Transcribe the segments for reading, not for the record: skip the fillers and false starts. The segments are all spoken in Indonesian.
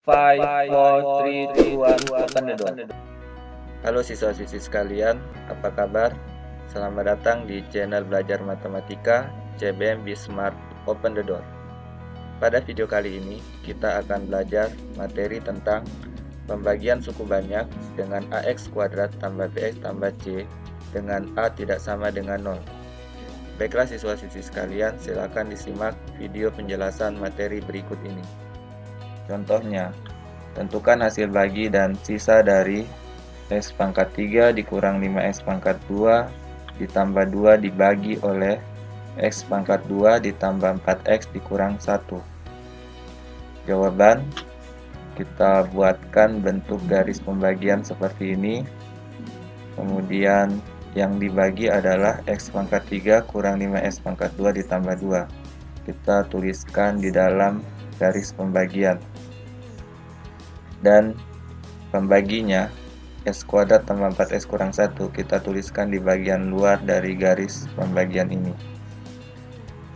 Five, four, three, two, one, open the door. Halo siswa-siswi sekalian, apa kabar? Selamat datang di channel Belajar Matematika CBM Smart Open the Door. Pada video kali ini, kita akan belajar materi tentang pembagian suku banyak dengan AX kuadrat tambah BX tambah C dengan A tidak sama dengan 0. Baiklah siswa-siswi sekalian, silakan disimak video penjelasan materi berikut ini. Contohnya, tentukan hasil bagi dan sisa dari X pangkat 3 dikurang 5X pangkat 2 ditambah 2 dibagi oleh X pangkat 2 ditambah 4X dikurang 1. Jawaban, kita buatkan bentuk garis pembagian seperti ini. Kemudian yang dibagi adalah X pangkat 3 kurang 5X pangkat 2 ditambah 2. Kita tuliskan di dalam garis pembagian. Dan pembaginya X kuadrat tambah 4X kurang 1 kita tuliskan di bagian luar dari garis pembagian ini.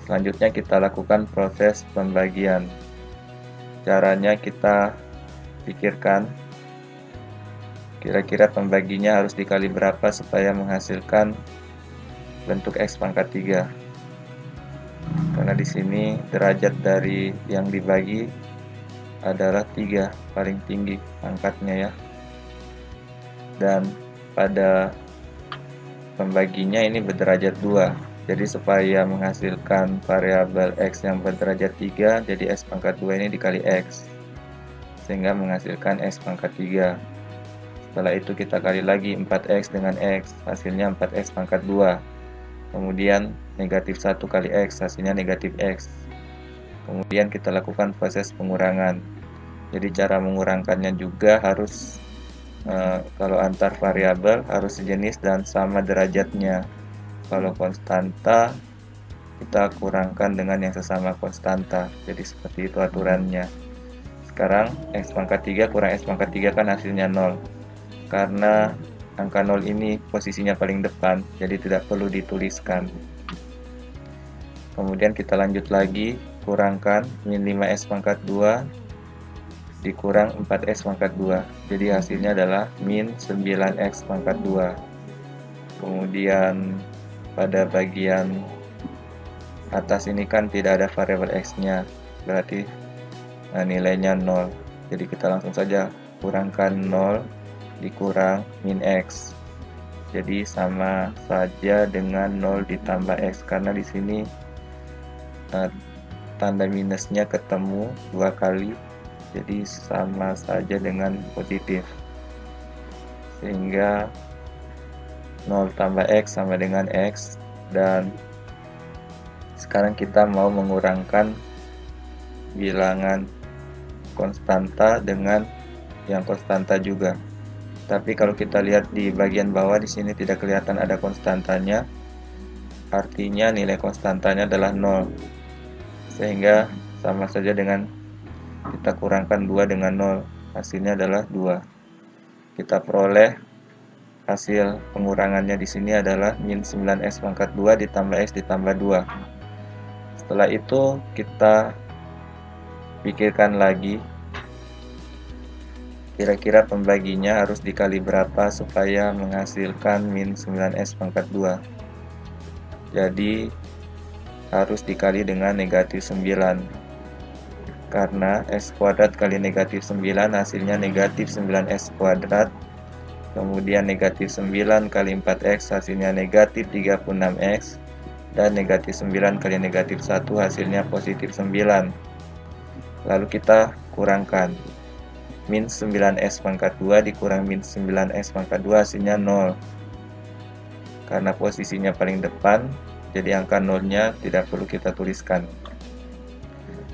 Selanjutnya kita lakukan proses pembagian. Caranya kita pikirkan kira-kira pembaginya harus dikali berapa supaya menghasilkan bentuk X pangkat 3. Karena di sini derajat dari yang dibagi adalah 3, paling tinggi angkatnya ya. Dan pada pembaginya ini berderajat 2. Jadi supaya menghasilkan variabel X yang berderajat 3, jadi X pangkat 2 ini dikali X, sehingga menghasilkan X pangkat 3. Setelah itu kita kali lagi 4X dengan X, hasilnya 4X pangkat 2. Kemudian negatif 1 kali X, hasilnya negatif X. Kemudian kita lakukan proses pengurangan. Jadi cara mengurangkannya juga harus kalau antar variabel harus sejenis dan sama derajatnya. Kalau konstanta kita kurangkan dengan yang sesama konstanta. Jadi seperti itu aturannya. Sekarang X pangkat 3 kurang X pangkat 3 kan hasilnya 0. Karena angka 0 ini posisinya paling depan, jadi tidak perlu dituliskan. Kemudian kita lanjut lagi, kurangkan min 5X pangkat 2 dikurang 4X pangkat 2. Jadi hasilnya adalah min 9X pangkat 2. Kemudian pada bagian atas ini kan tidak ada variabel X-nya, berarti nilainya 0. Jadi kita langsung saja kurangkan 0 dikurang min X. Jadi sama saja dengan 0 ditambah X, karena di sini tanda minusnya ketemu 2 kali, jadi sama saja dengan positif, sehingga 0 tambah X sama dengan X. Dan sekarang kita mau mengurangkan bilangan konstanta dengan yang konstanta juga. Tapi kalau kita lihat di bagian bawah, di sini tidak kelihatan ada konstantanya, artinya nilai konstantanya adalah 0, sehingga sama saja dengan kita kurangkan 2 dengan 0, hasilnya adalah 2. Kita peroleh hasil pengurangannya di sini adalah min 9X pangkat 2 ditambah X ditambah 2. Setelah itu kita pikirkan lagi kira-kira pembaginya harus dikali berapa supaya menghasilkan min 9X pangkat 2. Jadi harus dikali dengan negatif 9. Karena X kuadrat kali negatif 9 hasilnya negatif 9X kuadrat. Kemudian negatif 9 kali 4X hasilnya negatif 36X. Dan negatif 9 kali negatif 1 hasilnya positif 9. Lalu kita kurangkan. Min 9X pangkat 2 dikurang min 9X pangkat 2 hasilnya 0. Karena posisinya paling depan, jadi angka 0-nya tidak perlu kita tuliskan.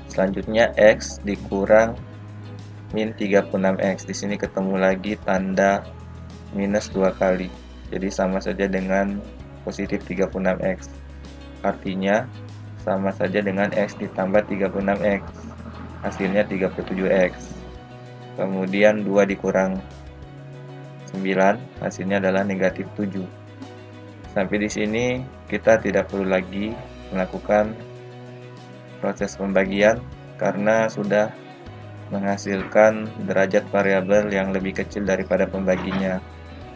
Selanjutnya X dikurang min 36X. Di sini ketemu lagi tanda minus 2 kali. Jadi sama saja dengan positif 36X. Artinya sama saja dengan X ditambah 36X. Hasilnya 37X. Kemudian 2 dikurang 9, hasilnya adalah negatif 7. Sampai di sini kita tidak perlu lagi melakukan proses pembagian karena sudah menghasilkan derajat variabel yang lebih kecil daripada pembaginya.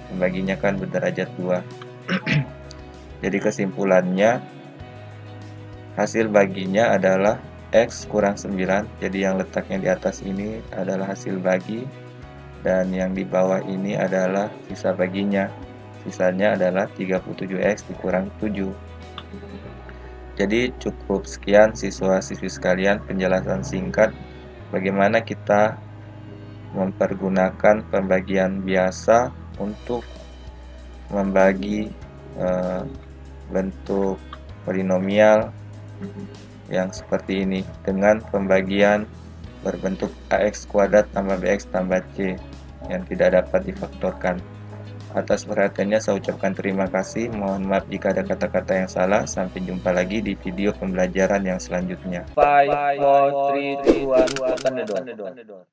Pembaginya kan berderajat 2. Jadi kesimpulannya, hasil baginya adalah X kurang 9. Jadi yang letaknya di atas ini adalah hasil bagi, dan yang di bawah ini adalah sisa baginya. Sisanya adalah 37X dikurang 7. Jadi cukup sekian siswa-siswi sekalian penjelasan singkat bagaimana kita mempergunakan pembagian biasa untuk membagi bentuk polinomial yang seperti ini dengan pembagian berbentuk AX kuadrat tambah BX tambah C yang tidak dapat difaktorkan. Atas perhatiannya saya ucapkan terima kasih. Mohon maaf jika ada kata-kata yang salah. Sampai jumpa lagi di video pembelajaran yang selanjutnya. 5, 4, 3, 2, 1, open the door.